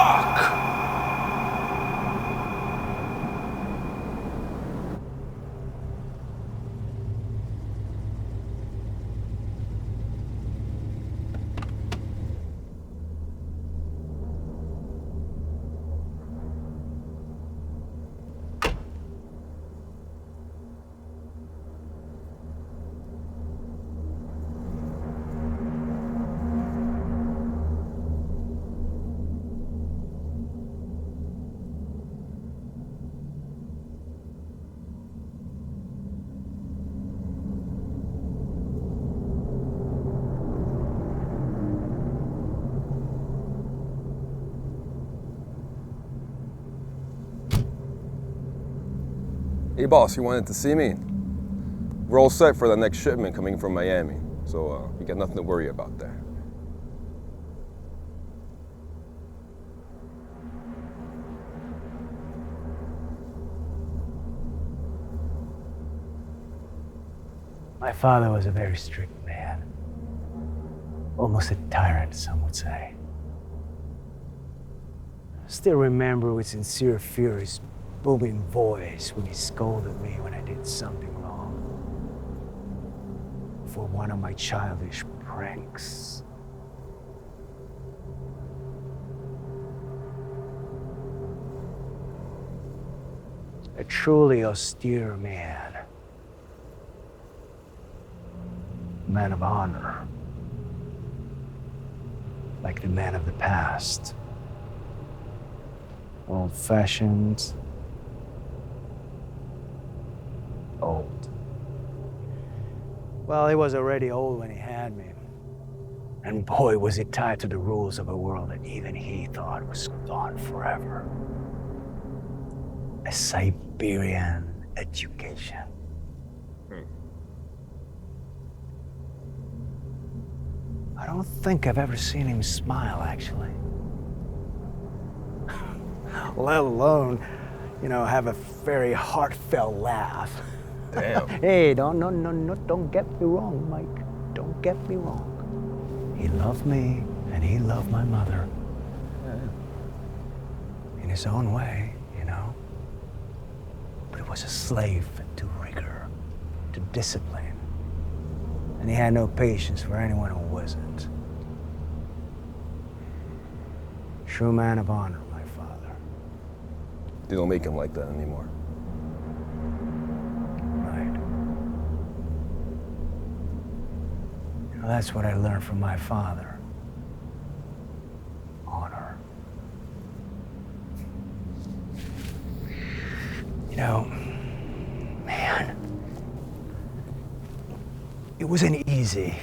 fuck! Hey boss, you wanted to see me? We're all set for the next shipment coming from Miami, so you got nothing to worry about there. My father was a very strict man. Almost a tyrant, some would say. I still remember with sincere fear his booming voice when he scolded me when I did something wrong. For one of my childish pranks. A truly austere man. Man of honor. Like the man of the past. Old-fashioned. Old. Well, he was already old when he had me. And boy, was he tied to the rules of a world that even he thought was gone forever. A Siberian education. I don't think I've ever seen him smile, actually. Let alone, have a very heartfelt laugh. Damn. Hey, don't get me wrong, Mike. Don't get me wrong. He loved me, and he loved my mother. In his own way, But he was a slave to rigor, to discipline. And he had no patience for anyone who wasn't. True man of honor, my father. They don't make him like that anymore. Right. That's what I learned from my father. Honor. Man, it wasn't easy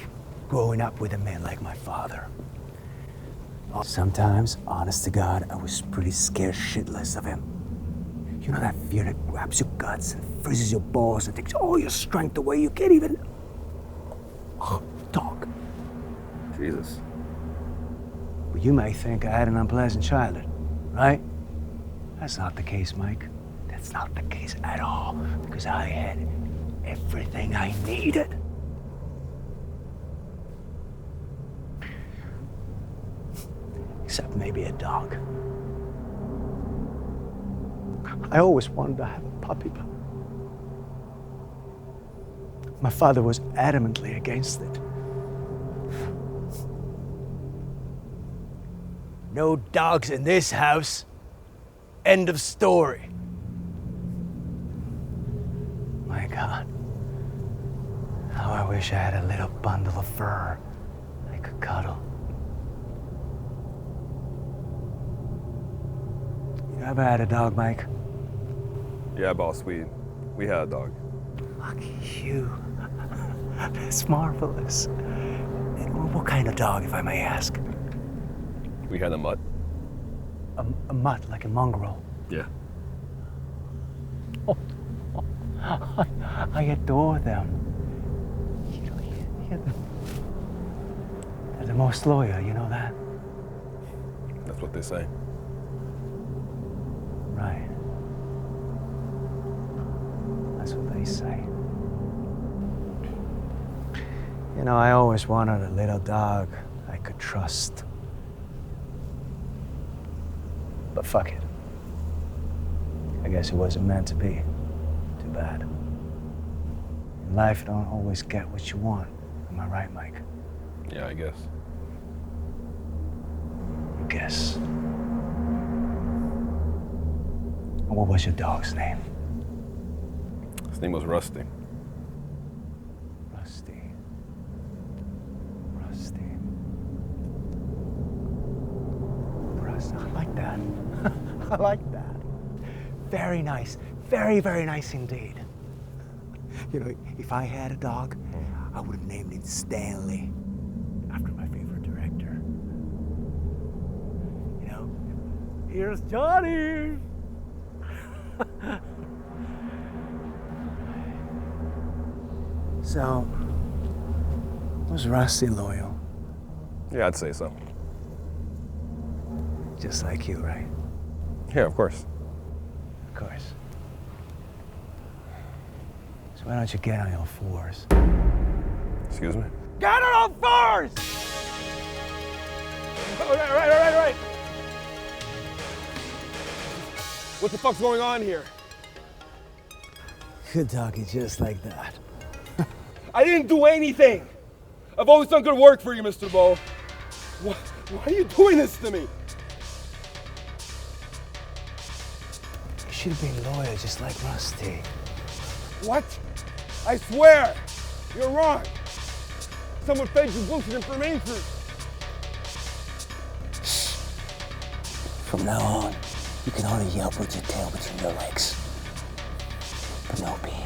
growing up with a man like my father. Sometimes, honest to God, I was pretty scared shitless of him. You know that fear that grabs your guts and freezes your balls and takes all your strength away. You can't even talk. Jesus. Well, you may think I had an unpleasant childhood, right? That's not the case, Mike. That's not the case at all, because I had everything I needed. Except maybe a dog. I always wanted to have a puppy, but my father was adamantly against it. No dogs in this house. End of story. My God. How I wish I had a little bundle of fur I could cuddle. You ever had a dog, Mike? Yeah, boss, we had a dog. Lucky you. That's marvelous. What kind of dog, if I may ask? We had a mutt. A mutt, like a mongrel. Yeah. I adore them. They're the most loyal, you know that? That's what they say. Right. That's what they say. I always wanted a little dog I could trust. But fuck it. I guess it wasn't meant to be. Too bad. In life, you don't always get what you want. Am I right, Mike? Yeah, I guess. You guess. And what was your dog's name? His name was Rusty. Rusty. Rusty. Rusty. I like that. I like that. Very nice. Very, very nice indeed. You know, if I had a dog, I would have named it Stanley, after my favorite director. You know, here's Johnny. So, was Rusty loyal? Yeah, I'd say so. Just like you, right? Yeah, of course. Of course. So why don't you get on your fours? Excuse me? Get on all fours! All right. What the fuck's going on here? Good talking just like that. I didn't do anything. I've always done good work for you, Mr. Bo. Why are you doing this to me? You should have been loyal just like Rusty. What? I swear, you're wrong. Someone fed you bullshit information. From now on, you can only yelp with your tail between your legs. But no peeing.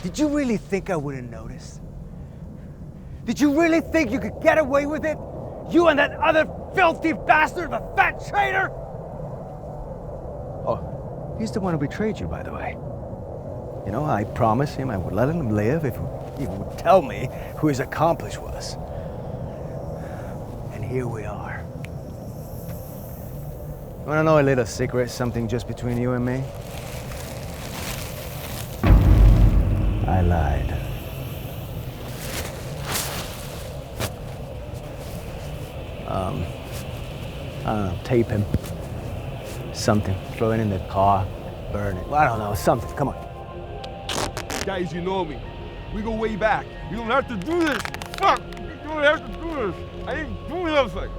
Did you really think I wouldn't notice? Did you really think you could get away with it? You and that other filthy bastard of a fat traitor? Oh, he's the one who betrayed you, by the way. You know, I promised him I would let him live if he would tell me who his accomplice was. And here we are. You wanna know a little secret, something just between you and me? I lied. I don't know, tape him. Something. Throw it in the car, burn it. I don't know, something. Come on. Guys, you know me. We go way back. You don't have to do this. Fuck! You don't have to do this. I ain't doing nothing.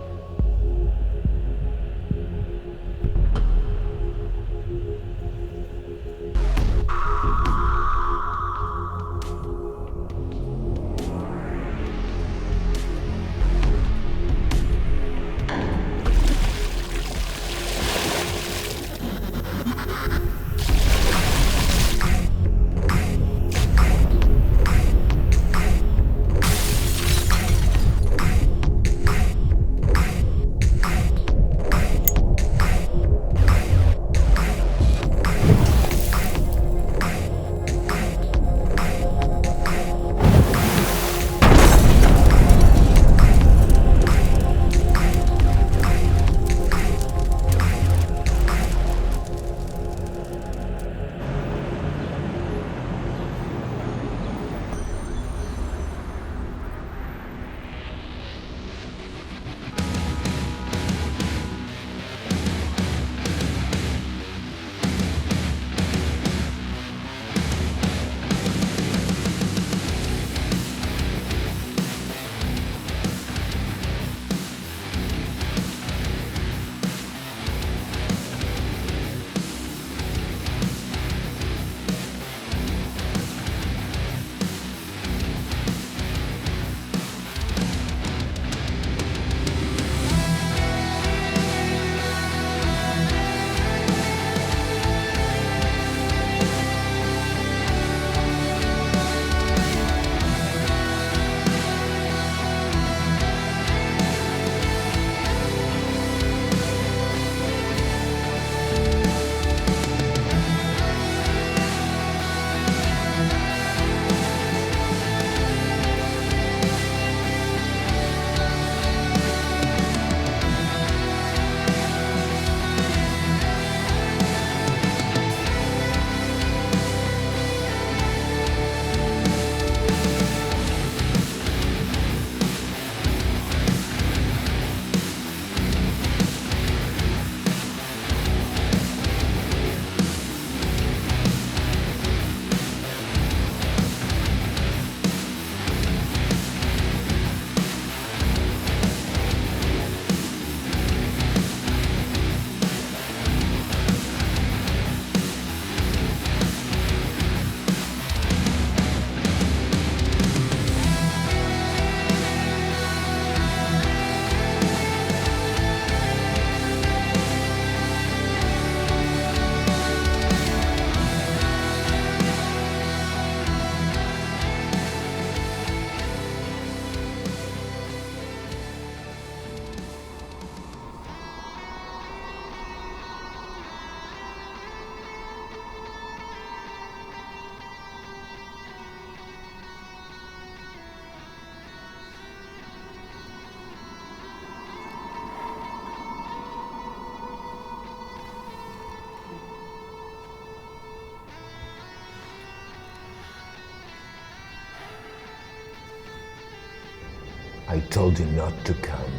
I told you not to come.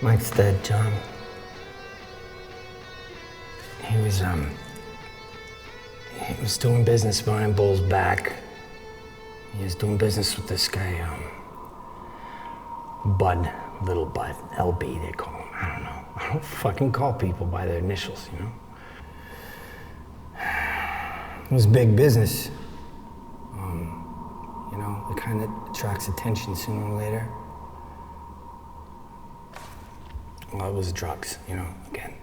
Mike's dead, John. He was doing business behind Bull's back. He was doing business with this guy, Bud, Little Bud, LB they call him. I don't know. I don't fucking call people by their initials, you know? It was big business. You know, the kind that attracts attention sooner or later. Well, it was drugs, you know, again.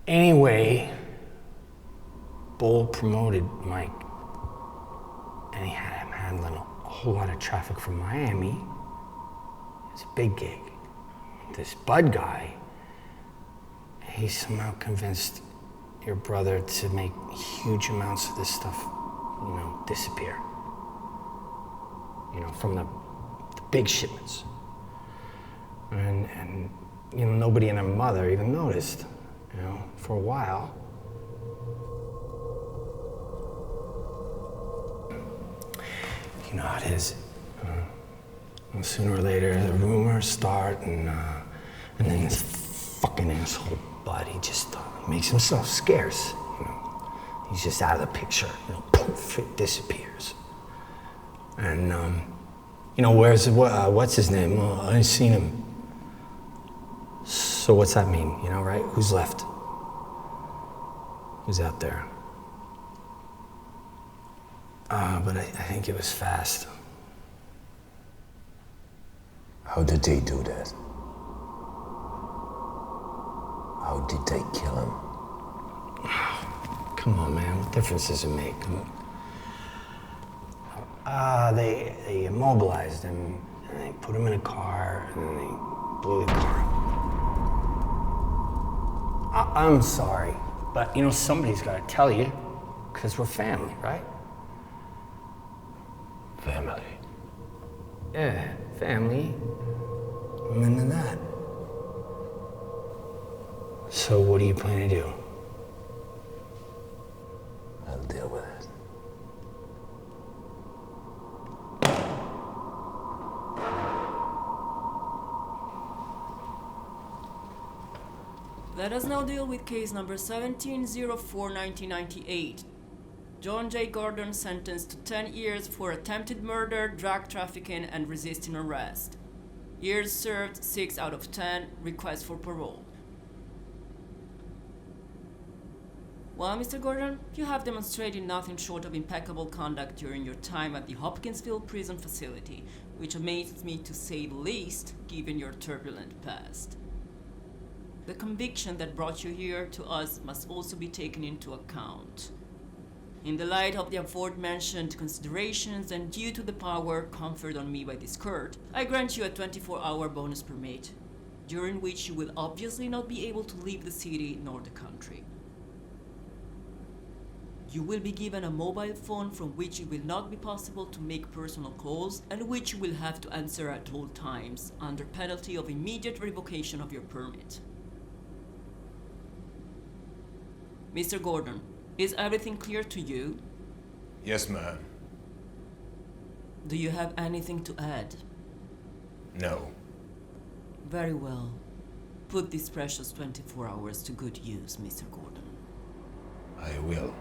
Anyway, Bull promoted Mike, and he had him handling a whole lot of traffic from Miami. It was a big gig. This Bud guy, he somehow convinced your brother to make huge amounts of this stuff, you know, disappear. You know, from the big shipments. And you know, nobody and her mother even noticed, you know, for a while. You know how it is. Well, sooner or later, the rumors start, and then this fucking asshole Bud, he just makes himself scarce. You know, he's just out of the picture. You know, poof, it disappears. And you know, what's his name? Well, I ain't seen him. So what's that mean? You know, right? Who's left? Who's out there? But I think it was fast. How did they do that? How did they kill him? Come on, man. What difference does it make? They immobilized him, and they put him in a car, and then they blew the car up. I'm sorry, but you know, somebody's got to tell you, because we're family, right? Family. Yeah, family. I'm into that. So what do you plan to do? I'll deal with it. Let us now deal with case number 1704-1998. John J. Gordon sentenced to 10 years for attempted murder, drug trafficking, and resisting arrest. Years served, 6 out of 10. Request for parole. Well, Mr. Gordon, you have demonstrated nothing short of impeccable conduct during your time at the Hopkinsville prison facility, which amazes me to say the least, given your turbulent past. The conviction that brought you here to us must also be taken into account. In the light of the aforementioned considerations and due to the power conferred on me by this court, I grant you a 24-hour bonus permit, during which you will obviously not be able to leave the city nor the country. You will be given a mobile phone from which it will not be possible to make personal calls and which you will have to answer at all times, under penalty of immediate revocation of your permit. Mr. Gordon, is everything clear to you? Yes, ma'am. Do you have anything to add? No. Very well. Put these precious 24 hours to good use, Mr. Gordon. I will.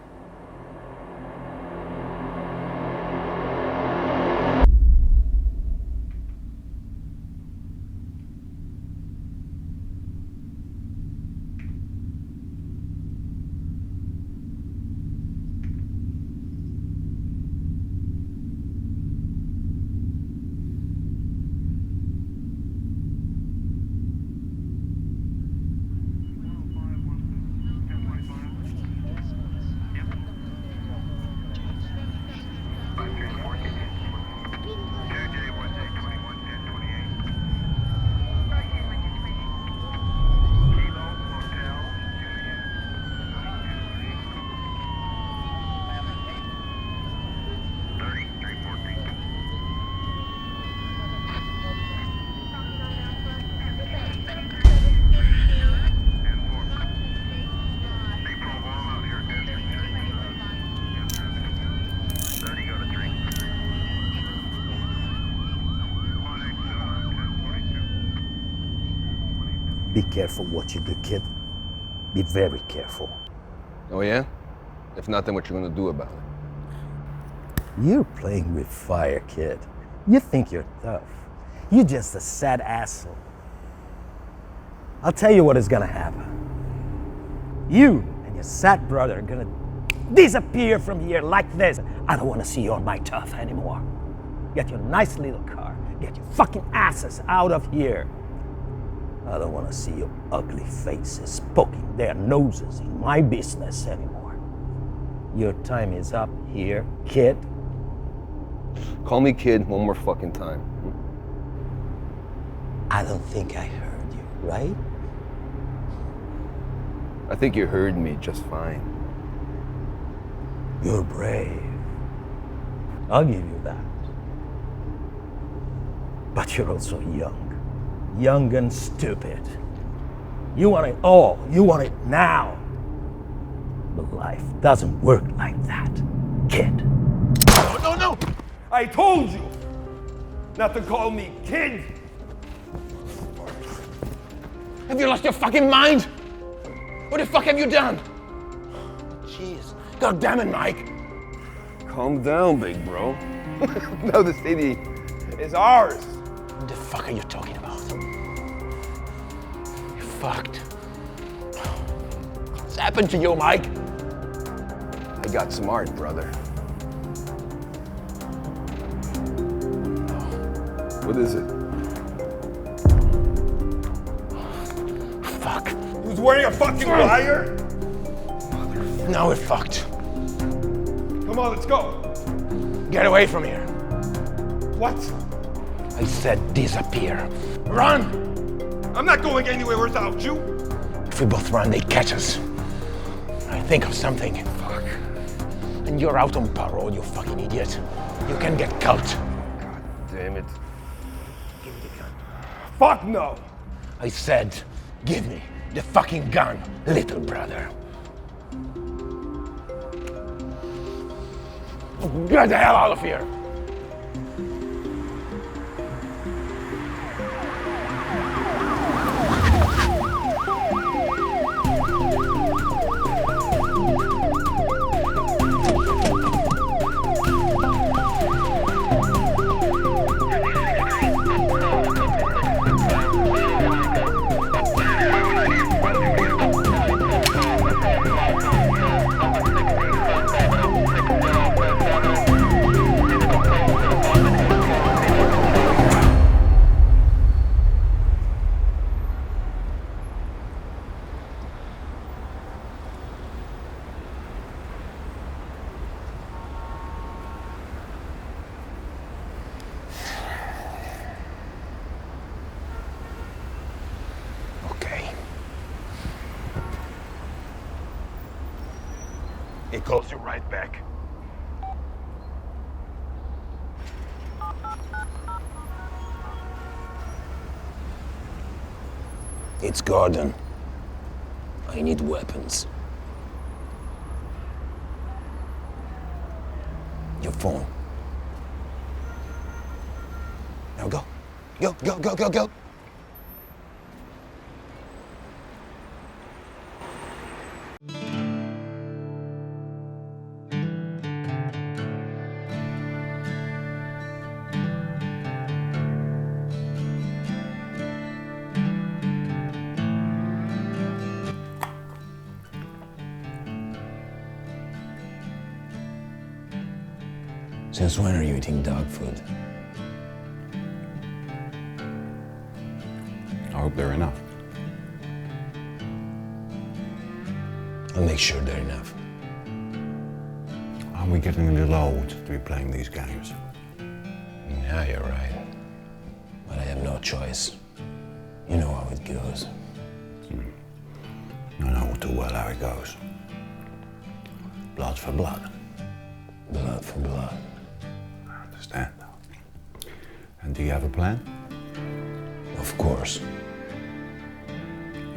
Be careful what you do, kid. Be very careful. Oh yeah? If not, then what you gonna do about it? You're playing with fire, kid. You think you're tough. You're just a sad asshole. I'll tell you what is gonna happen. You and your sad brother are gonna disappear from here like this. I don't wanna see you on my turf anymore. Get your nice little car. Get your fucking asses out of here. I don't wanna see your ugly faces poking their noses in my business anymore. Your time is up here, kid. Call me kid one more fucking time. I don't think I heard you, right? I think you heard me just fine. You're brave. I'll give you that. But you're also young. Young and stupid. You want it all. You want it now. But life doesn't work like that, kid. No! I told you not to call me kid! Have you lost your fucking mind? What the fuck have you done? Jeez. God damn it, Mike. Calm down, big bro. Now the city It's ours! What the fuck are you talking about? You fucked. What's happened to you, Mike? I got smart, brother. What is it? Fuck. Who's wearing a fucking wire? Now we're fucked. Come on, let's go. Get away from here. What? I said disappear. Run! I'm not going anywhere without you. If we both run, they catch us. I think of something. Fuck. And you're out on parole, you fucking idiot. You can get caught. God damn it. Give me the gun. Fuck no! I said, give me the fucking gun, little brother. Get the hell out of here! It calls you right back. It's Gordon. I need weapons. Your phone. Now go. Go. Since when are you eating dog food? I hope they're enough. I'll make sure they're enough. Aren't we getting a little old to be playing these games? Yeah, you're right. But I have no choice. You know how it goes. I know all too well how it goes. Blood for blood. Blood for blood. I understand. And do you have a plan? Of course.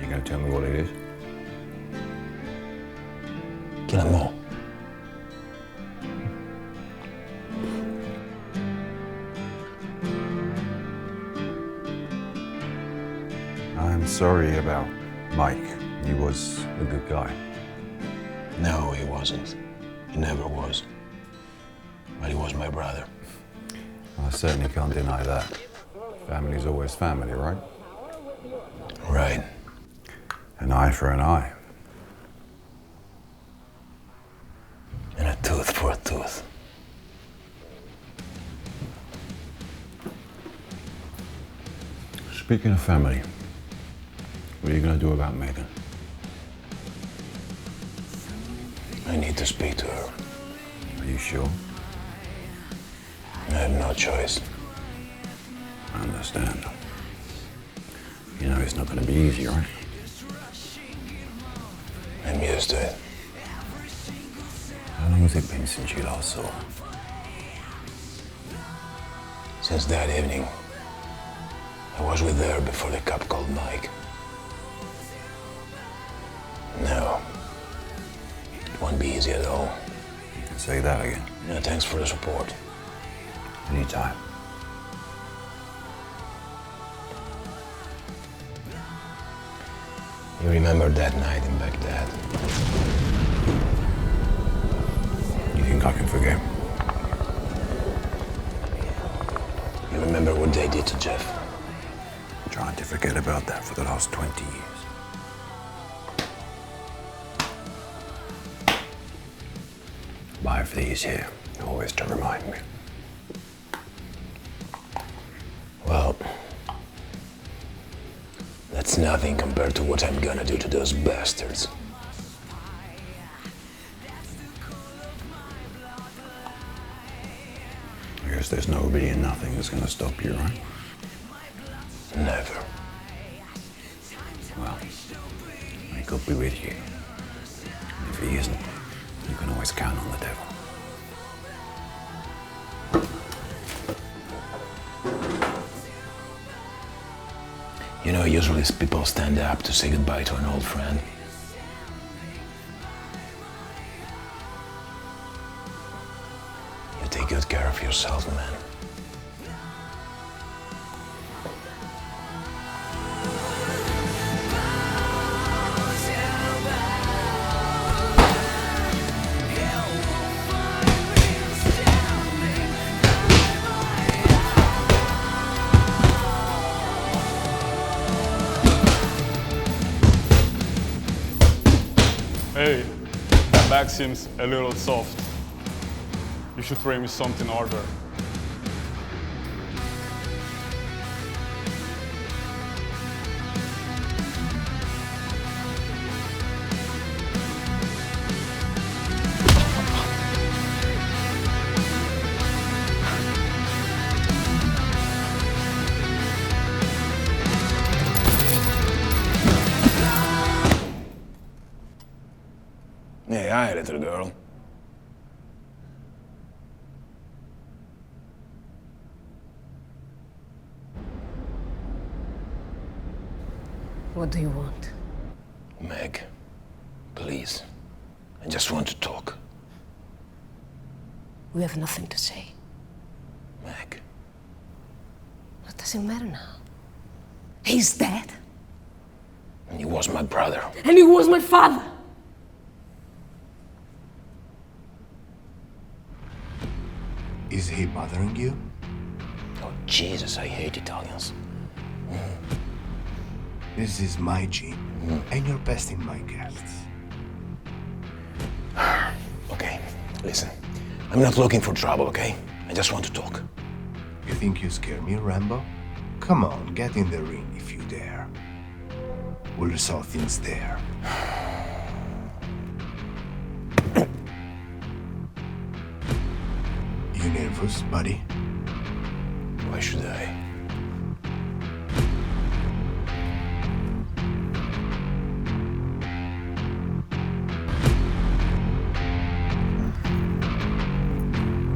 You gonna tell me what it is? Kill them all. I'm sorry about Mike. He was a good guy. No, he wasn't. He never was. But he was my brother. I certainly can't deny that. Family's always family, right? Right. An eye for an eye. And a tooth for a tooth. Speaking of family, what are you going to do about Megan? I need to speak to her. Are you sure? I have no choice. I understand. You know it's not going to be easy, right? I'm used to it. How long has it been since you last saw her? Since that evening, I was with her before the cop called Mike. No, it won't be easy at all. You can say that again. No, thanks for the support. Anytime. You remember that night in Baghdad? You think I can forget? You remember what they did to Jeff? Trying to forget about that for the last 20 years. Buy for these here, always to remind me. Well, that's nothing compared to what I'm gonna do to those bastards. I guess there's nobody and nothing that's gonna stop you, right? Never. Well, I could be with you. And if he isn't, you can always count on the devil. You know, usually people stand up to say goodbye to an old friend. You take good care of yourself, man. Hey, that back seems a little soft. You should try me something harder. Hey, hi, little girl. What do you want? Meg, please. I just want to talk. We have nothing to say. Meg. What does it matter now? He's dead. And he was my brother. And he was my father. Is he bothering you? Oh, Jesus, I hate Italians. This is my gym, and you're besting my guests. Okay, listen. I'm not looking for trouble, okay? I just want to talk. You think you scare me, Rambo? Come on, get in the ring if you dare. We'll resolve things there. You nervous, buddy? Why should I?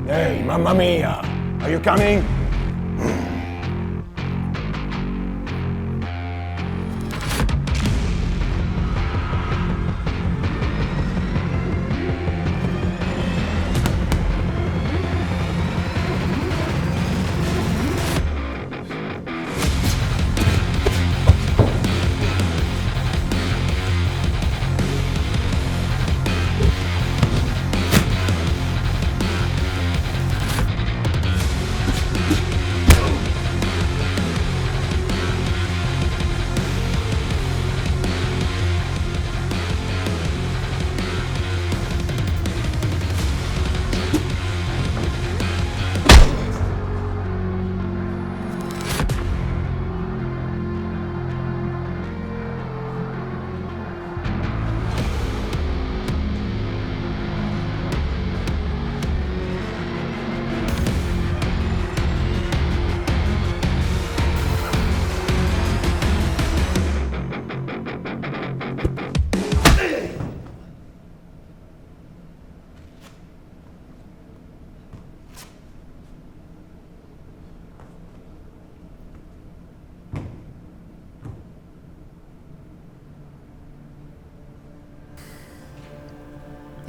Hey, Mamma Mia! Are you coming?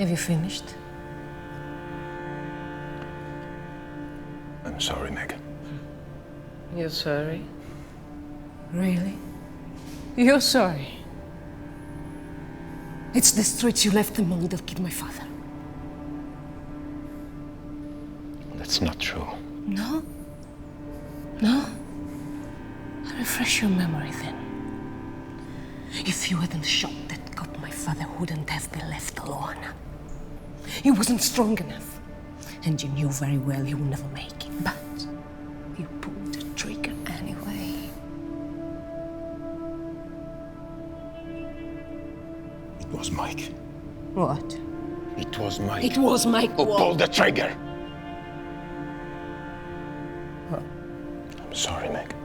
Have you finished? I'm sorry, Meg. You're sorry? Really? You're sorry? It's the streets you left the moment that killed my father. That's not true. No? No? I'll refresh your memory then. If you hadn't shot that cop, my father wouldn't have been left alone. He wasn't strong enough. And you knew very well he would never make it. But you pulled the trigger anyway. It was Mike. What? It was Mike. It was Mike who what? pulled the trigger. What? I'm sorry, Meg.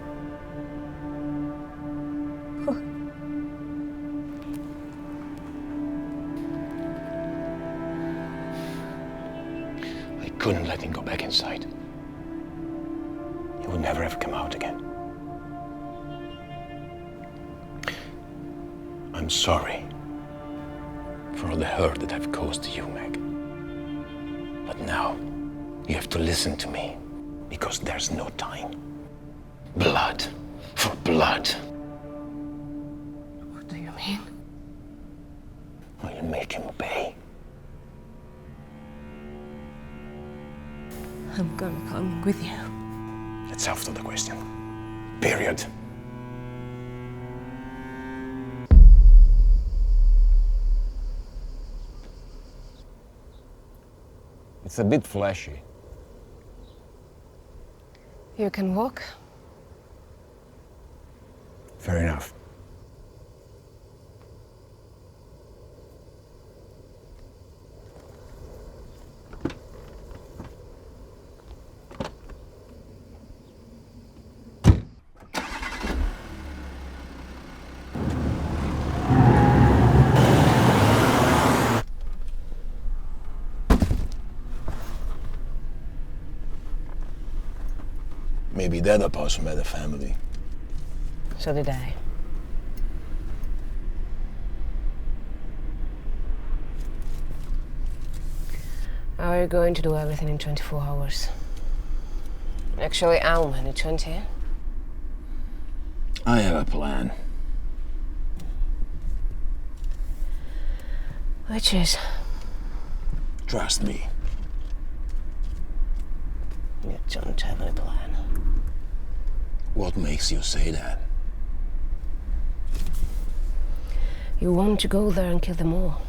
I couldn't let him go back inside. He would never ever come out again. I'm sorry for all the hurt that I've caused to you, Meg. But now, you have to listen to me, because there's no time. Blood for blood. What do you mean? I'll make him pay. I'm gonna come with you. It's after the question. Period. It's a bit flashy. You can walk? Fair enough. Maybe that apostle had a family. So did I. How are you going to do everything in 24 hours? Actually, I'll manage 20. I have a plan. Which is? Trust me. You don't have any plan. What makes you say that? You want to go there and kill them all?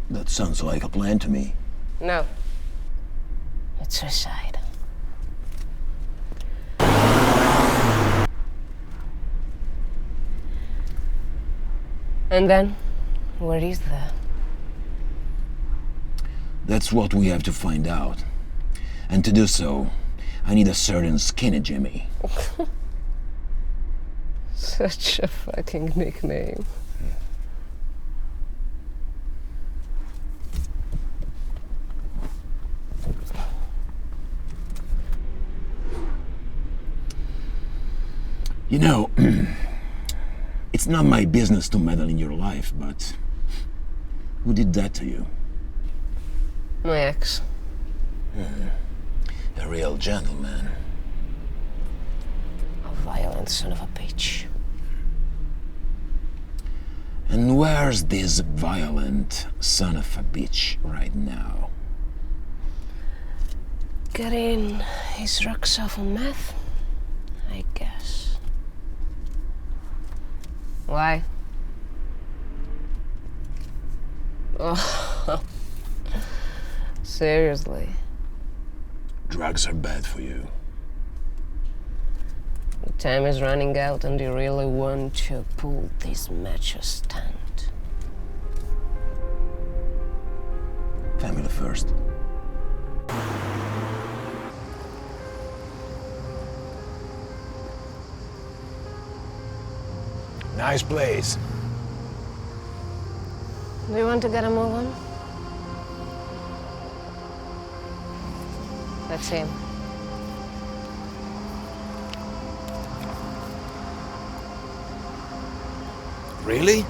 That sounds like a plan to me. No. It's suicide. And then, what is there? That's what we have to find out. And to do so, I need a certain skinny Jimmy. Such a fucking nickname. You know, it's not my business to meddle in your life, but who did that to you? My ex. A real gentleman. A violent son of a bitch. And where's this violent son of a bitch right now? Getting his rocks off on meth, I guess. Why? Oh, seriously. Drugs are bad for you. The time is running out and you really want to pull this macho stunt. Family first. Nice place. Do you want to get a move on? Let's see. Really?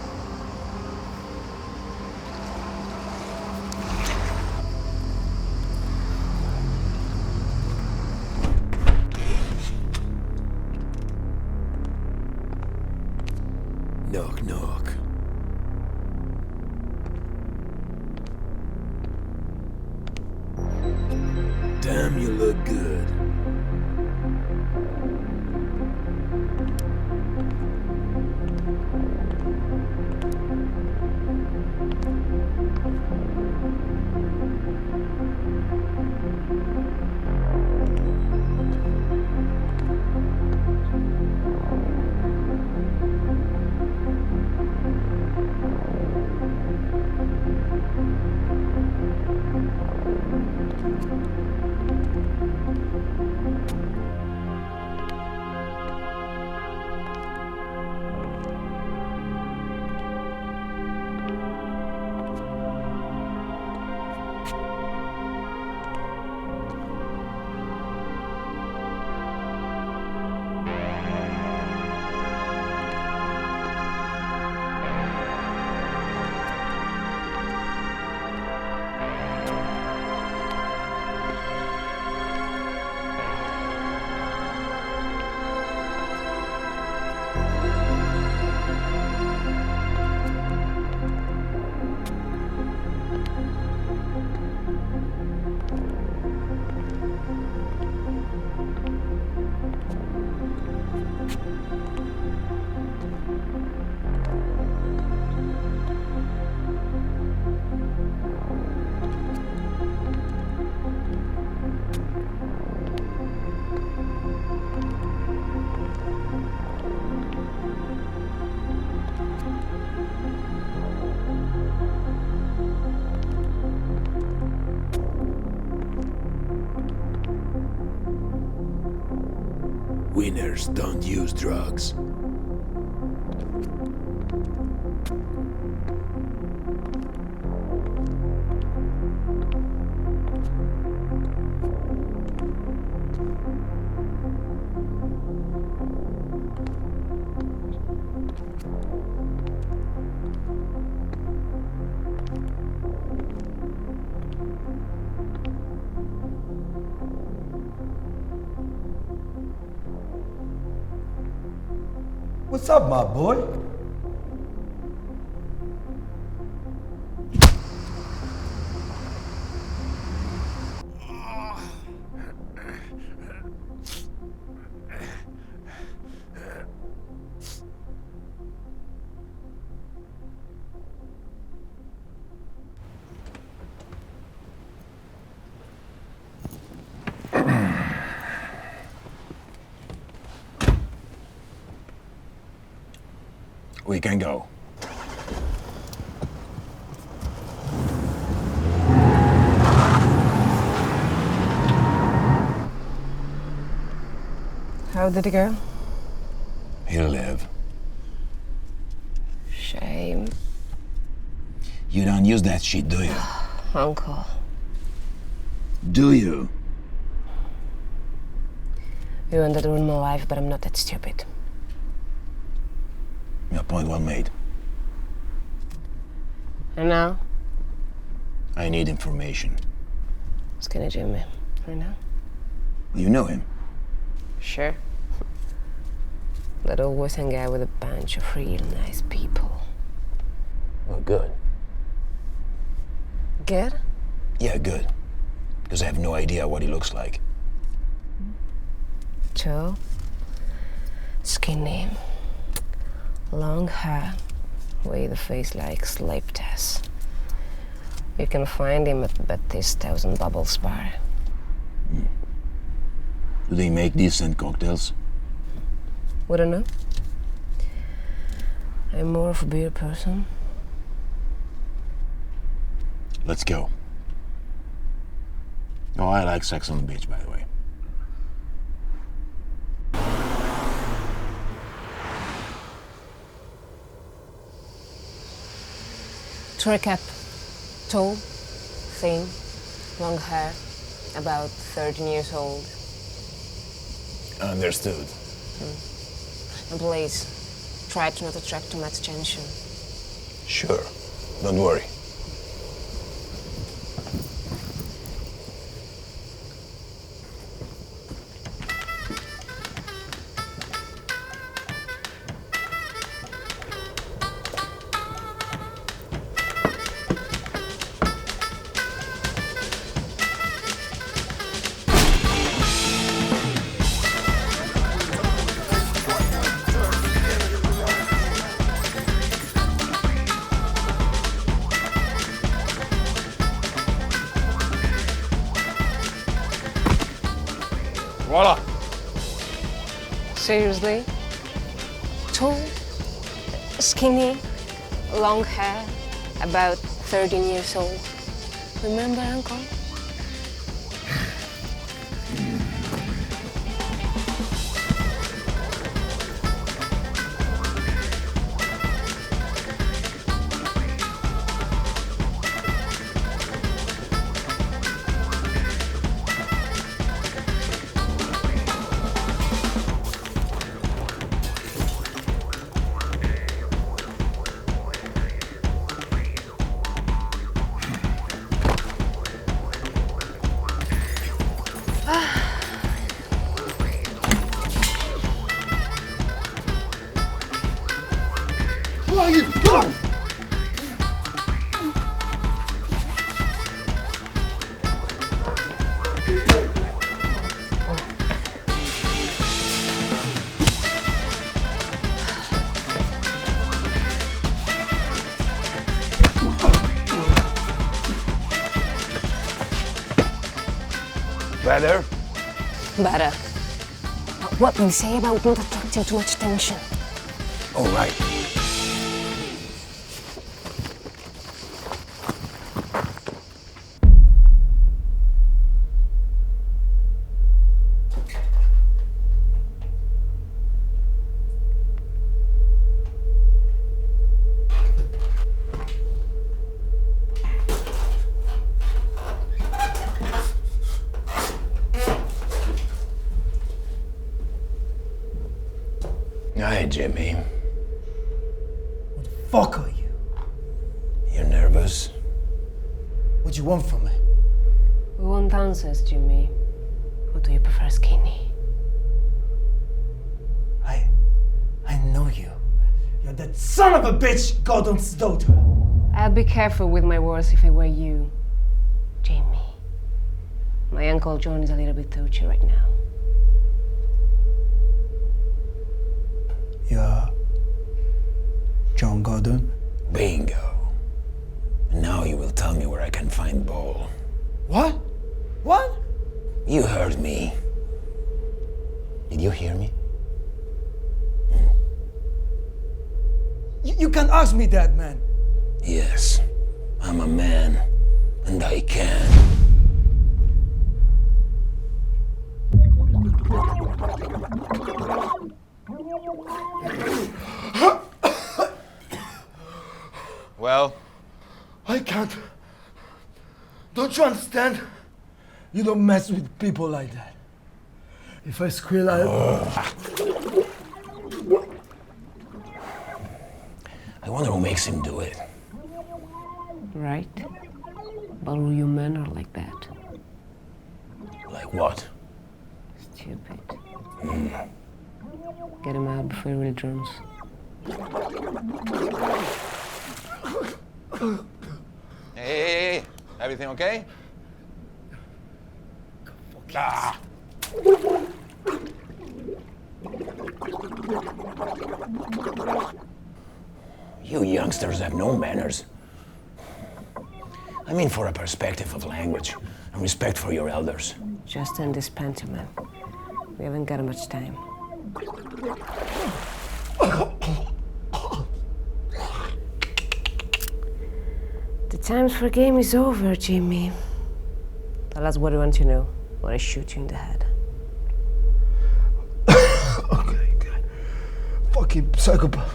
Damn, you look good. Winners don't use drugs. What's up, my boy? We can go. How did it go? He'll live. Shame. You don't use that shit, do you? Uncle. Do you? You wanted to ruin my life, but I'm not that stupid. Your point well made. And now? I need information. Skinny Jimmy. Right now? You know him? Sure. That old Western guy with a bunch of real nice people. Oh, good. Good? Yeah, good. Because I have no idea what he looks like. Tall, skinny, long hair, with a face like slave test. You can find him at Betty's 1,000 Bubbles bar. Do they make decent cocktails? Wouldn't know. I'm more of a beer person. Let's go. Oh, I like sex on the beach, by the way. To recap, tall, thin, long hair, about 13 years old. Understood. And please, try to not attract too much attention. Sure. Don't worry. Voila. Seriously? Tall, skinny, long hair, about 13 years old. Remember, Uncle? Better? Better. But what we say about not attracting too much attention? All right. Hi, Jimmy. What the fuck are you? You're nervous? What you want from me? We want answers, Jimmy. Or do you prefer skinny? I know you. You're that son of a bitch, Gordon's daughter. I'd be careful with my words if I were you, Jimmy. My Uncle John is a little bit touchy right now. You're John Gordon? Bingo. And now you will tell me where I can find Ball. What? What? You heard me. Did you hear me? You can't ask me that, man. Yes. I'm a man. And I can. Well? I can't. Don't you understand? You don't mess with people like that. If I squeal, I wonder who makes him do it. Right? But all you men are like that. Like what? Stupid. Get him out before he really drowns. Hey, everything okay? Ah. You youngsters have no manners. I mean, for a perspective of language and respect for your elders. Just end this pantomime. We haven't got much time. The time for game is over, Jimmy. Tell us what you want to know, or I shoot you in the head. Okay, good. Fucking psychopath.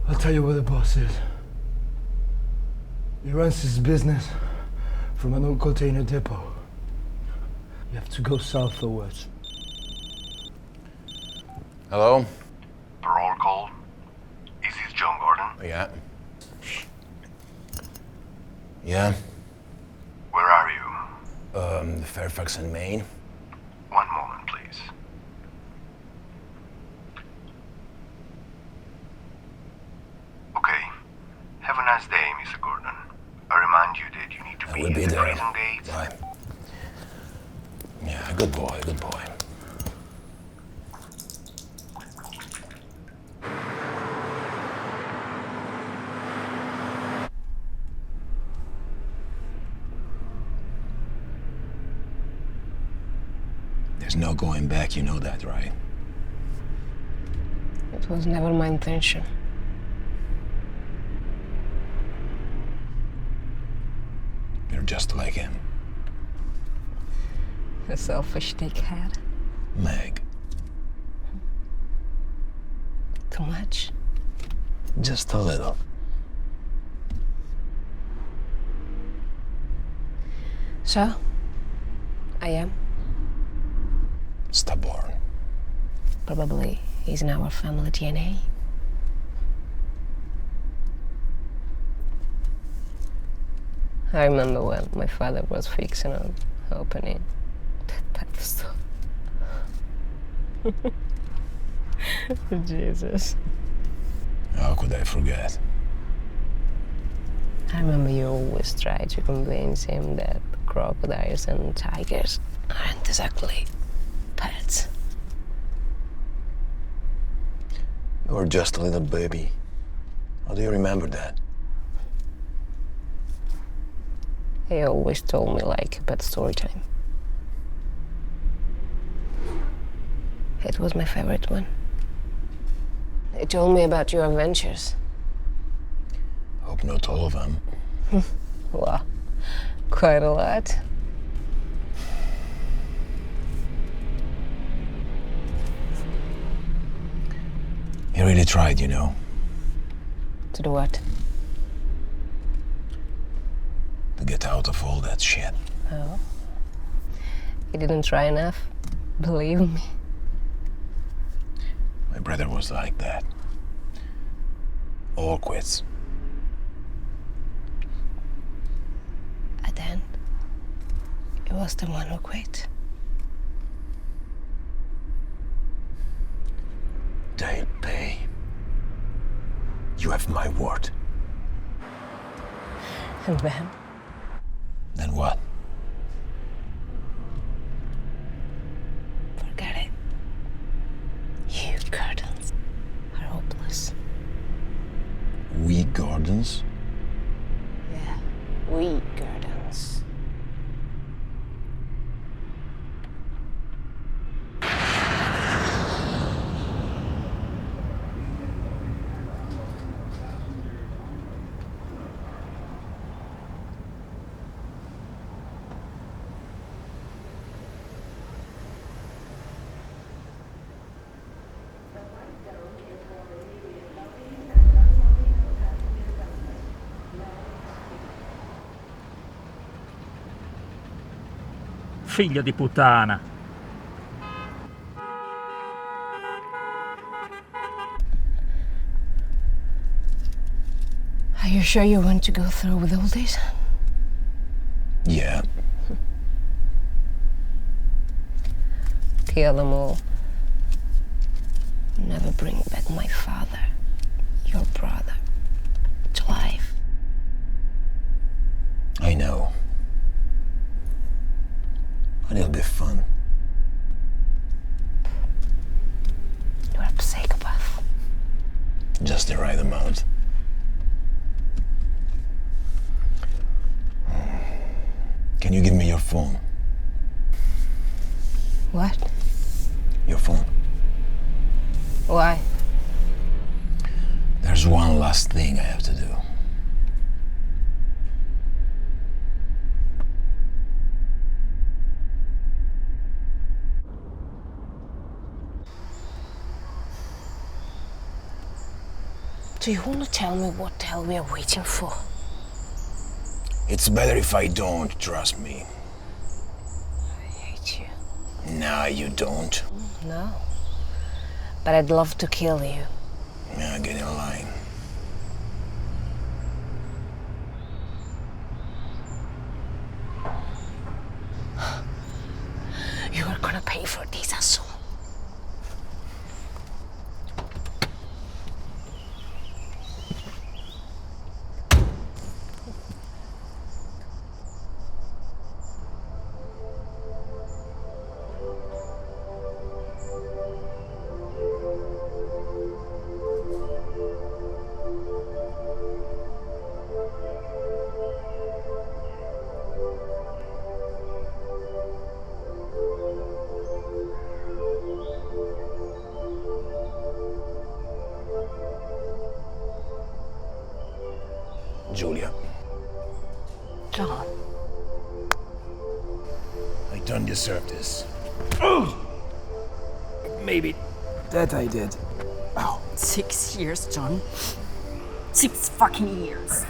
I'll tell you where the boss is. He runs his business from an old container depot. You have to go southwards. Hello? Parole call. Is this John Gordon? Yeah. Yeah? Where are you? Fairfax and Maine. One moment, please. Okay. Have a nice day, Mr. Gordon. I remind you that you need to be will be at the there. prison gate. Bye. Yeah, good boy, good boy. There's no going back, you know that, right? It was never my intention. You're just like him. A selfish dickhead. Meg. Too much? Just a little. So, I am. Stubborn. Probably is in our family DNA. I remember when my father was fixing on opening that pedestal. Jesus. How could I forget? I remember you always tried to convince him that crocodiles and tigers aren't exactly pets. You were just a little baby. How do you remember that? He always told me like a pet story time. It was my favorite one. He told me about your adventures. Hope not all of them. Well, quite a lot. He really tried, you know. To do what? To get out of all that shit. Oh. He didn't try enough. Believe me. My brother was like that. All quits. At the end, he was the one who quit. They'll pay. You have my word. And then? Then what? Forget it. You Gordons are hopeless. We Gordons? Yeah, we Gordons. Figlio di puttana. Are you sure you want to go through with all this? Yeah. Kill them all. Never bring back my father, your brother, to life. I know. But it'll be fun. You're a psychopath. Just the right amount. Can you give me your phone? What? Your phone. Why? There's one last thing I have to do. Do you want to tell me what the hell we are waiting for? It's better if I don't, trust me. I hate you. Nah, you don't. No. But I'd love to kill you. Yeah, get in line. You are gonna pay for this, asshole. don't deserve this. Maybe that I did. 6 years, John. 6 fucking years.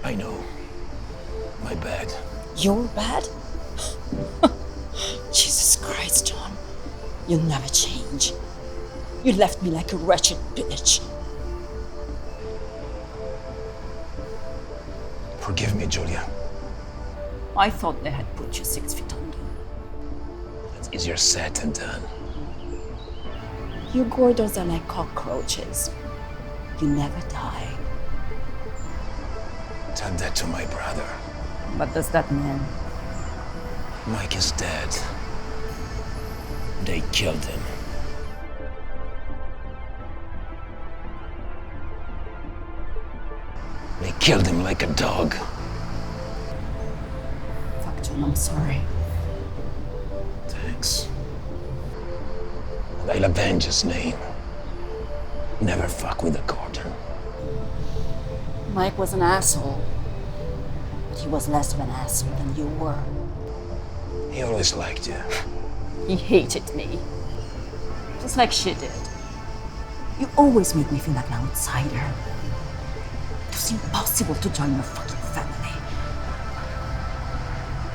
I know. My bad. You're bad? Jesus Christ, John. You'll never change. You left me like a wretched bitch. Forgive me, Julia. I thought they had put you 6 feet under. It's easier said than done. You Gordons are like cockroaches. You never die. Tell that to my brother. What does that mean? Mike is dead. They killed him. They killed him like a dog. Fuck, John, I'm sorry. Thanks. And I'll avenge his name. Never fuck with a Gordon. Mike was an asshole. But he was less of an asshole than you were. He always liked you. He hated me. Just like she did. You always make me feel like an outsider. It was impossible to join your fucking family.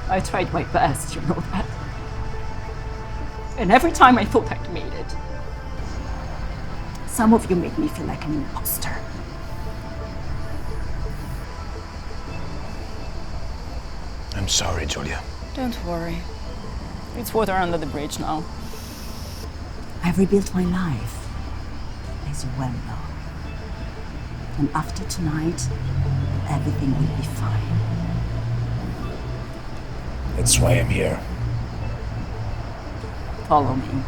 I tried my best, you know that. And every time I thought I'd made it, some of you made me feel like an imposter. I'm sorry, Julia. Don't worry. It's water under the bridge now. I've rebuilt my life, as you well know. And after tonight, everything will be fine. That's why I'm here. Follow me.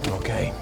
Okay.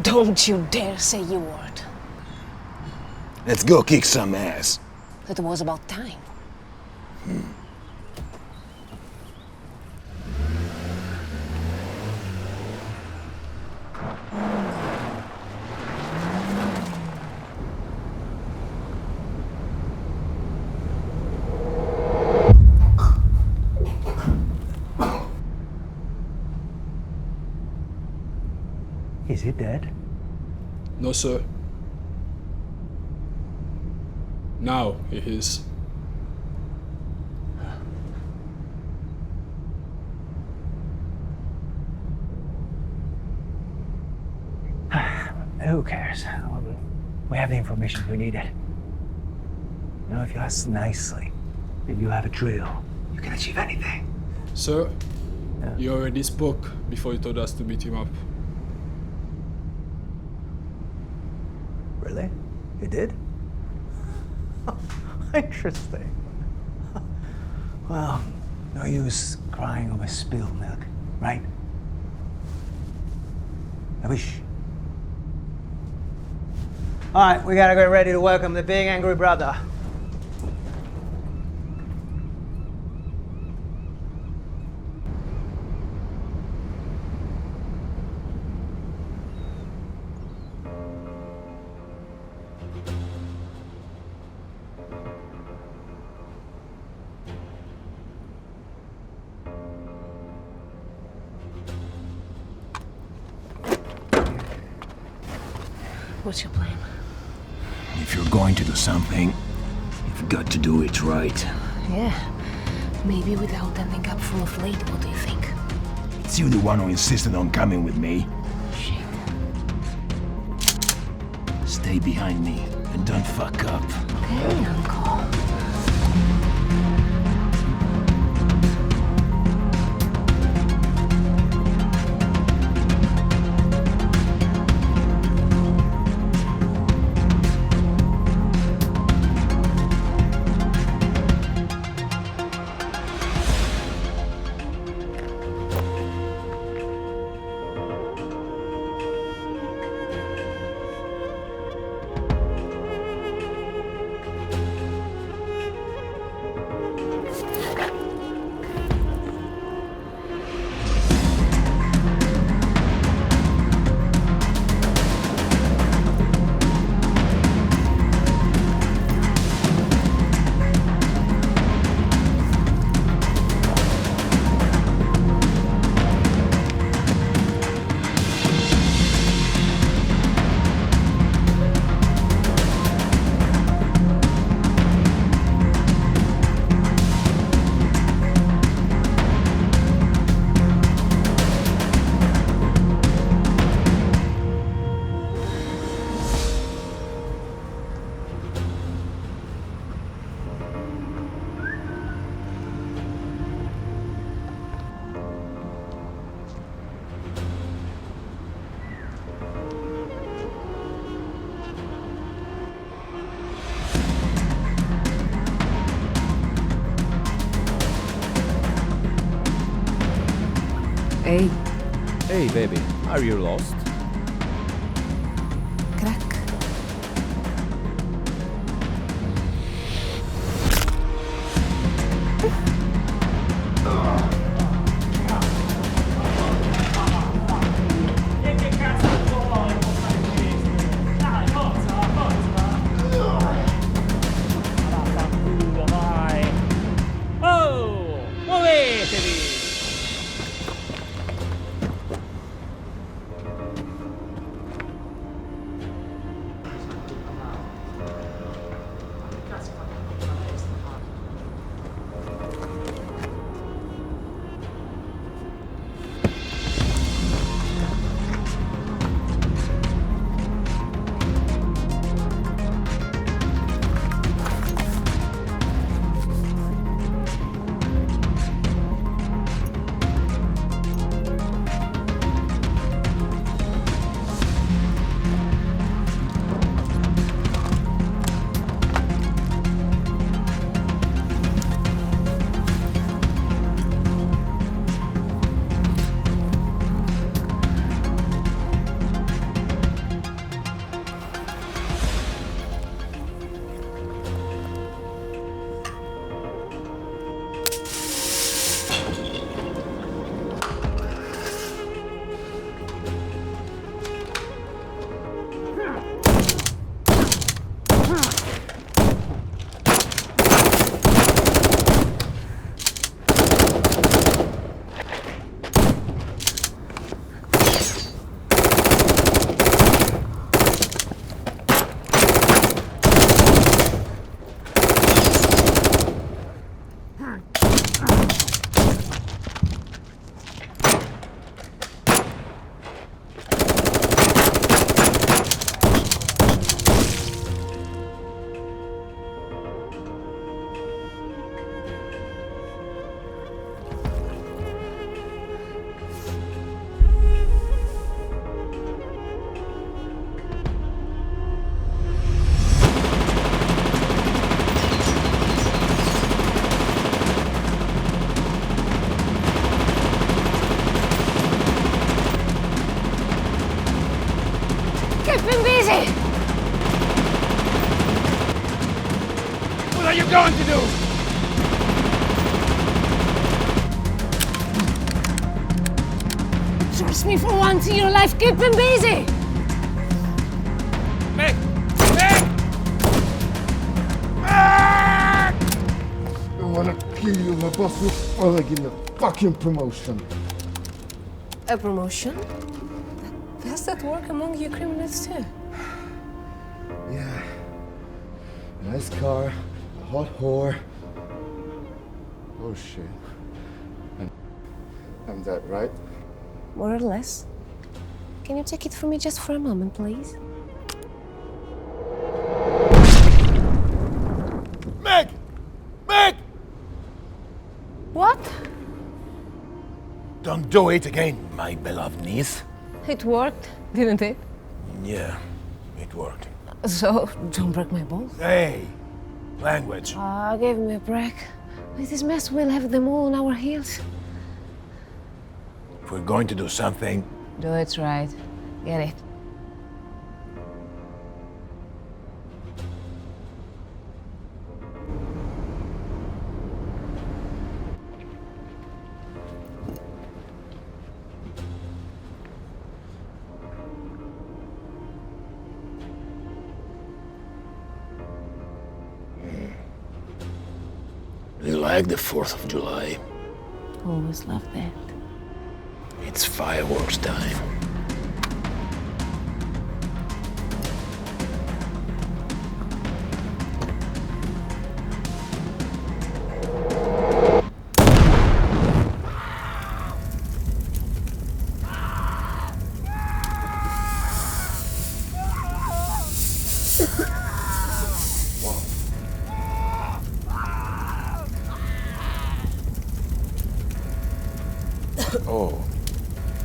Don't you dare say a word. Let's go kick some ass. It was about time. Is he dead? No, sir. Now he is. Who cares? We have the information we needed. You know, if you ask nicely, and you have a drill, you can achieve anything. Sir, Yeah. you already spoke before you told us to beat him up. Really? You did? Interesting. Well, no use crying over spilled milk, right? I wish. All right, we gotta get ready to welcome the big angry brother. What's your plan? If you're going to do something, you've got to do it right. Yeah. Maybe without ending up full of lead, what do you think? It's you the one who insisted on coming with me. Shit. Stay behind me and don't fuck up. Okay, Uncle. Hey. Hey, baby. Are you lost? Crack. Oh, muovetevi! Keep him busy! What are you going to do? Trust me for once in your life, keep him busy! Meg! Meg! I wanna kill you, my boss will only give me a fucking promotion. A promotion? Does that work among you criminals too? Nice car, a hot whore. Oh shit. I'm that, right? More or less. Can you take it from me just for a moment, please? Meg! Meg! What? Don't do it again, my beloved niece. It worked, didn't it? Yeah, it worked. So, don't break my balls. Hey, language. Give me a break. With this mess, we'll have them all on our heels. If we're going to do something, Do it right. Get it. you like the 4th of July? Always loved that. It's fireworks time. Oh.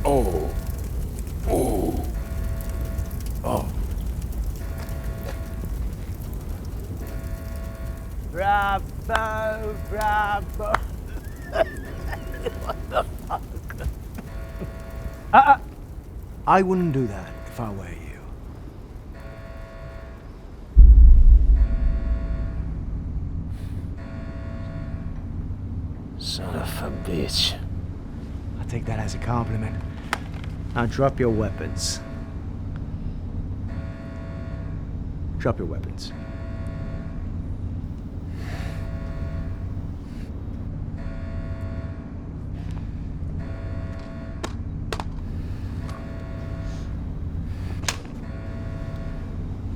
Oh. Oh. Oh. Bravo, bravo. What the fuck? I wouldn't do that if I were you. Son of a bitch. I'll take that as a compliment. Now drop your weapons. Drop your weapons.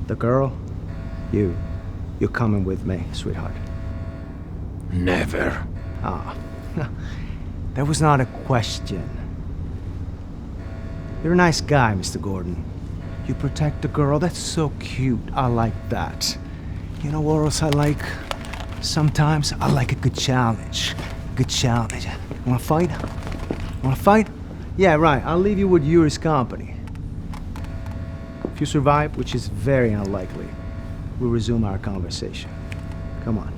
The girl, you're coming with me, sweetheart. Never. Ah, that was not a question. You're a nice guy, Mr. Gordon. You protect the girl, that's so cute. I like that. You know what else I like? Sometimes I like a good challenge. Good challenge. Wanna fight? Wanna fight? Yeah, right, I'll leave you with Yuri's company. If you survive, which is very unlikely, we'll resume our conversation. Come on.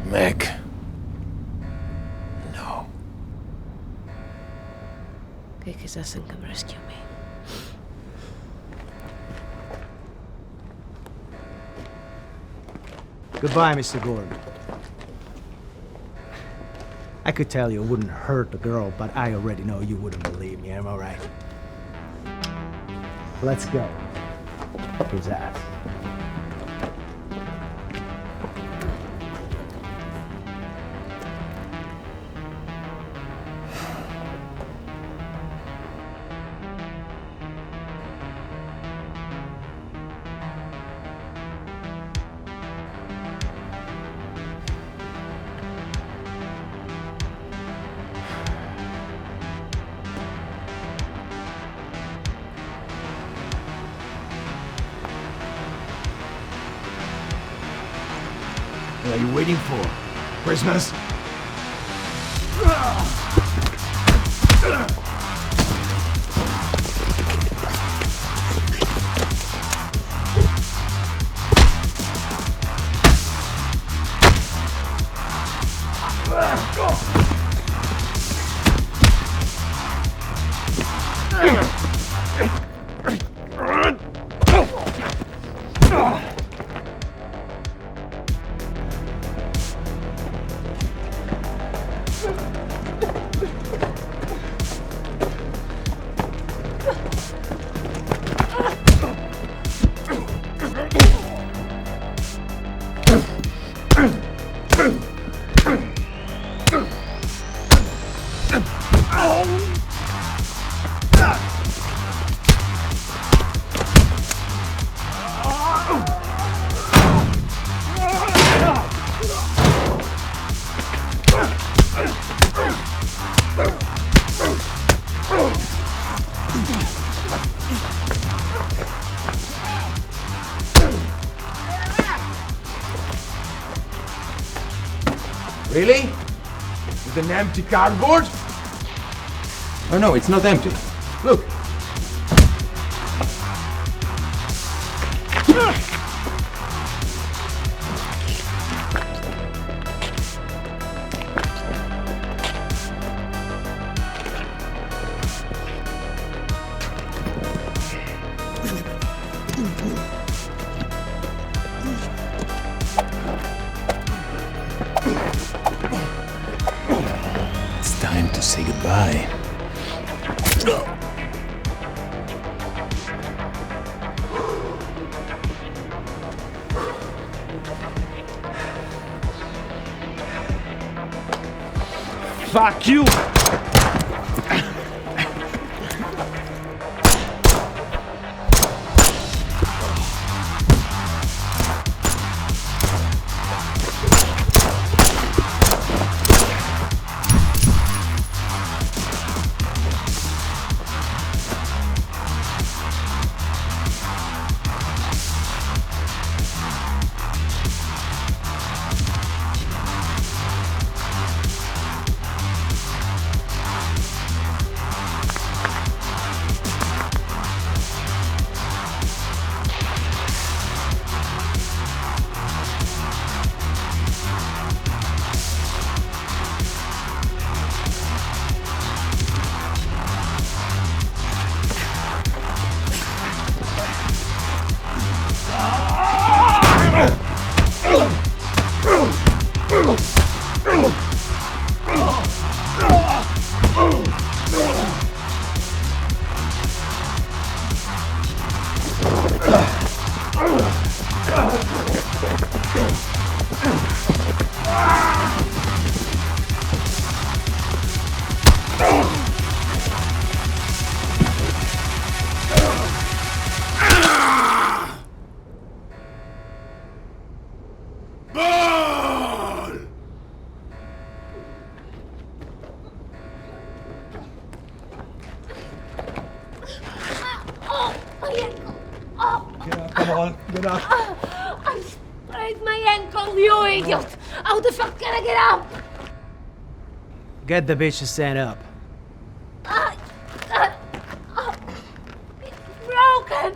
Meg. No. Kiki doesn't come rescue me. Goodbye, Mr. Gordon. I could tell you it wouldn't hurt the girl, but I already know you wouldn't believe me, am I right? Let's go. His ass. What are you waiting for? Christmas? Really? With an empty cardboard? Oh no, it's not empty. Look. It's time to say goodbye. Fuck you! Come on, get up. I sprained my ankle, you idiot! How the fuck can I get up? Get the bitch to stand up. It's broken!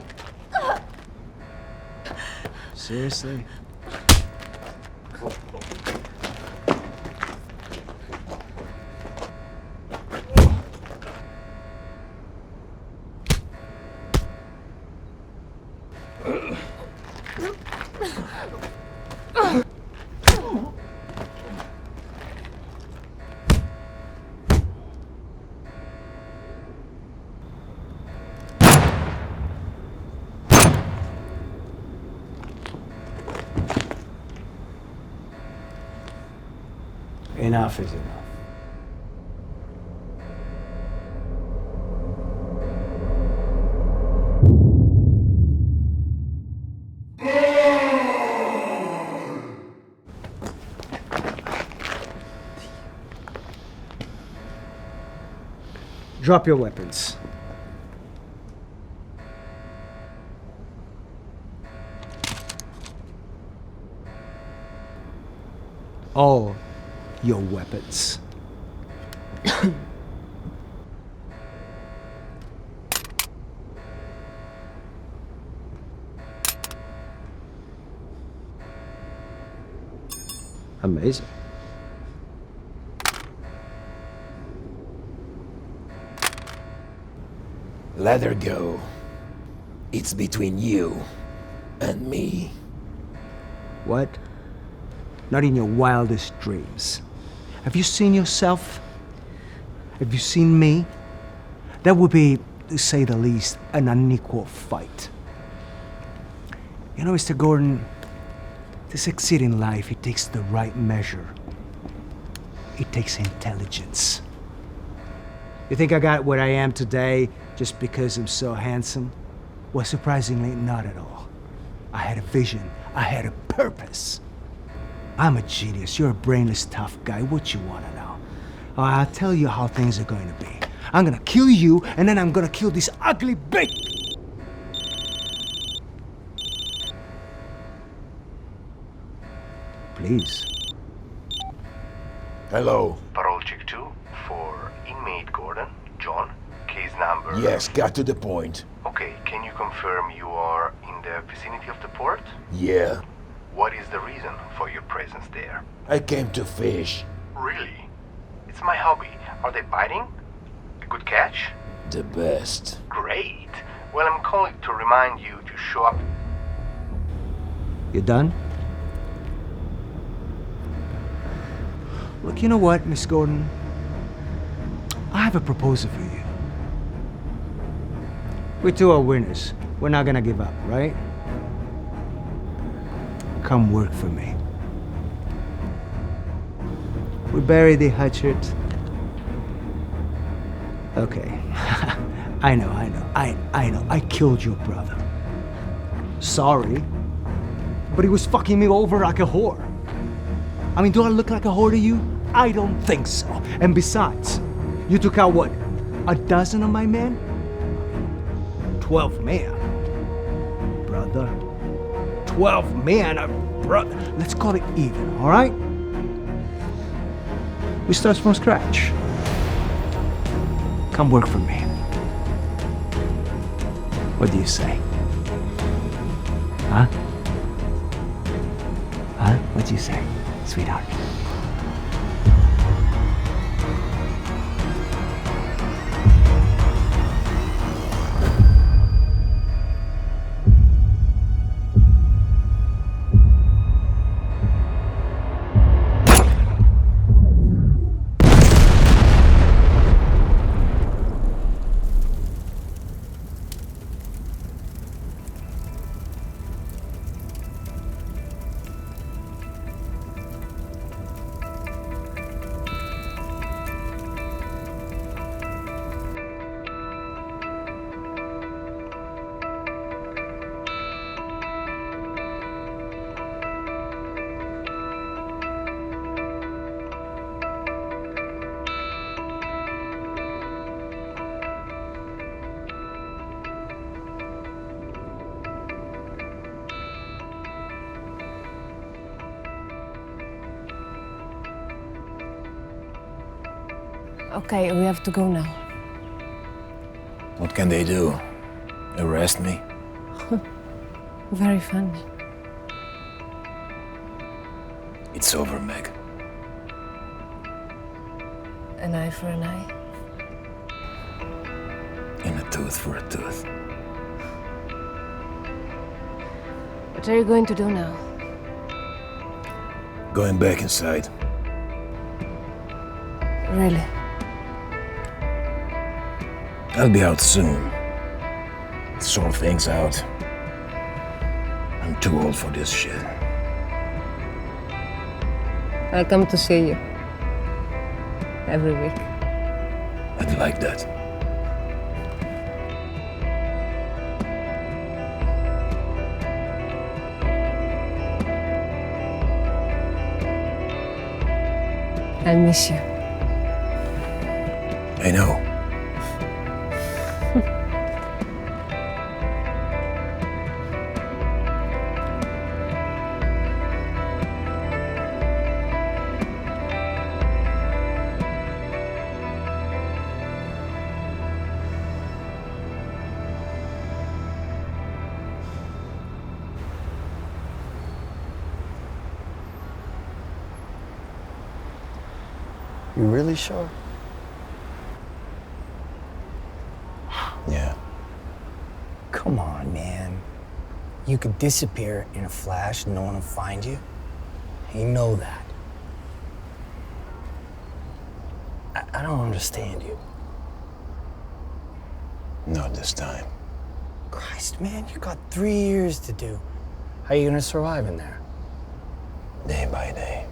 Seriously? Enough is enough. Drop your weapons. All your weapons. Amazing. Let her go. It's between you and me. What? Not in your wildest dreams. Have you seen yourself? Have you seen me? That would be, to say the least, an unequal fight. You know, Mr. Gordon, to succeed in life, it takes the right measure. It takes intelligence. You think I got what I am today just because I'm so handsome? Well, surprisingly, not at all. I had a vision. I had a purpose. I'm a genius. You're a brainless, tough guy. What you want to know? I'll tell you how things are going to be. I'm going to kill you, and then I'm going to kill this ugly bitch. Please. Hello. Parole check 2 for inmate Gordon. John, case number... Yes, got to the point. Okay, can you confirm you are in the vicinity of the port? Yeah. What is the reason for your presence there? I came to fish. Really? It's my hobby. Are they biting? A good catch? The best. Great. Well, I'm calling to remind you to show up. You done? Look, you know what, Miss Gordon? I have a proposal for you. We two are winners. We're not gonna give up, right? Come work for me. We bury the hatchet. Okay. I know. I killed your brother. Sorry. But he was fucking me over like a whore. I mean, do I look like a whore to you? I don't think so. And besides, you took out what? A dozen of my men? 12 men. Brother. 12 men, brother. Let's call it even, all right? We start from scratch. Come work for me. What do you say? Huh? Huh? What do you say, sweetheart? Okay, we have to go now. What can they do? Arrest me? Very funny. It's over, Meg. An eye for an eye. And a tooth for a tooth. What are you going to do now? Going back inside. Really? I'll be out soon. Sort things out. I'm too old for this shit. I'll come to see you. Every week. I'd like that. I miss you. I know. You really sure? Yeah. Come on, man. You could disappear in a flash and no one will find you. You know that. I don't understand you. Not this time. Christ, man, you got 3 years to do. How are you gonna survive in there? Day by day.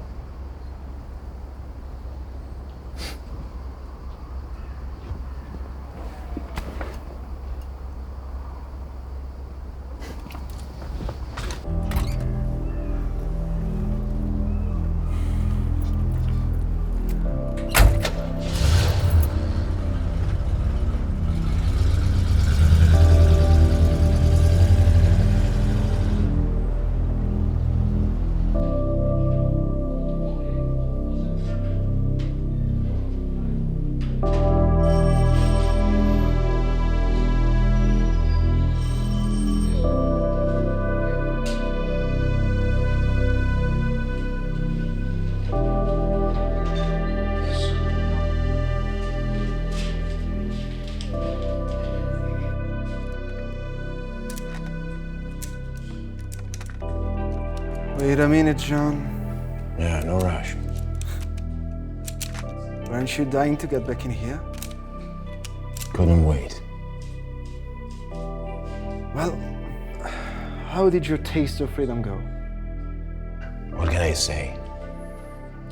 Wait a minute, John. Yeah, no rush. Weren't you dying to get back in here? Couldn't wait. Well, how did your taste of freedom go? What can I say?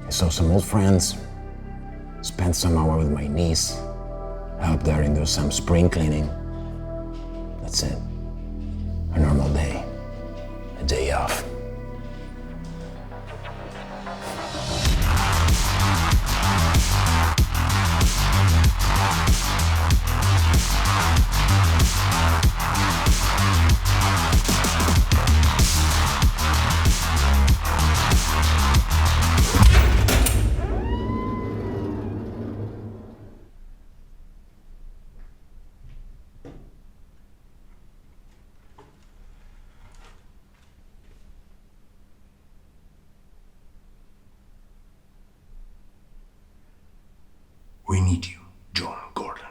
I saw some old friends, spent some hour with my niece, helped her do some spring cleaning. That's it. A normal day. A day off. We need you, John Gordon.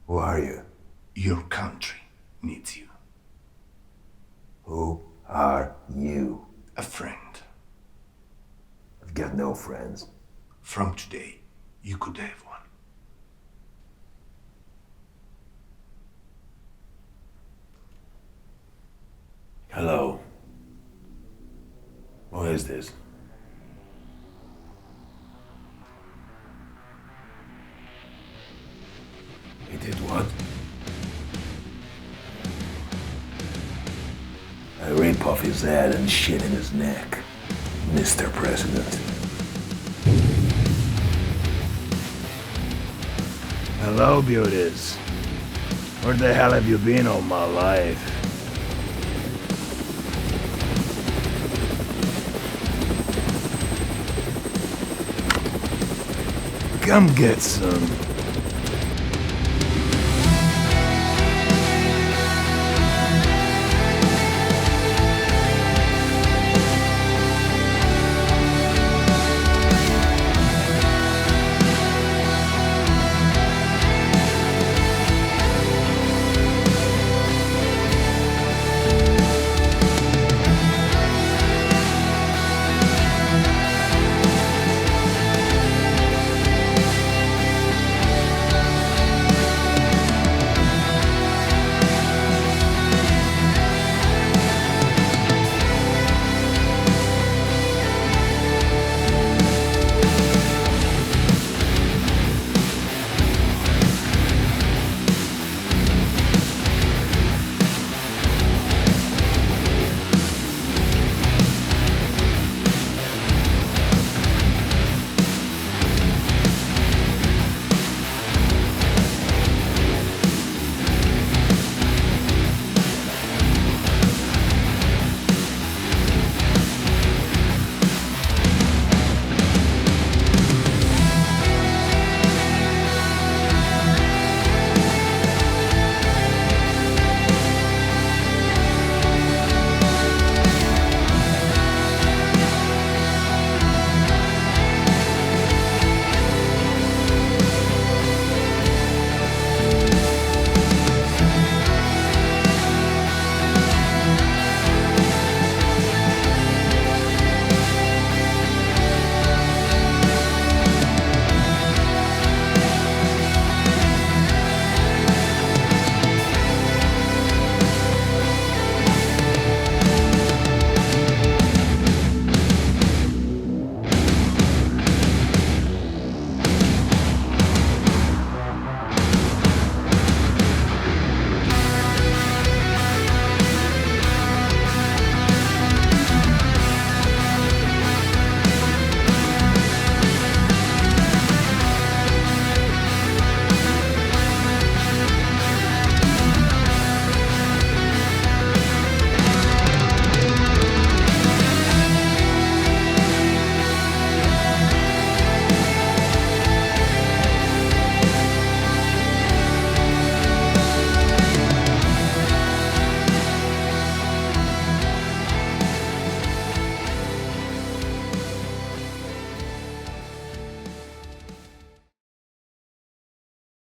Who are you? Your country needs you. Who are you? A friend. I've got no friends. From today, you could have one. Hello. Who is this? He did what? I rip off his head and shit in his neck, Mr. President. Hello, beauties. Where the hell have you been all my life? Come get some.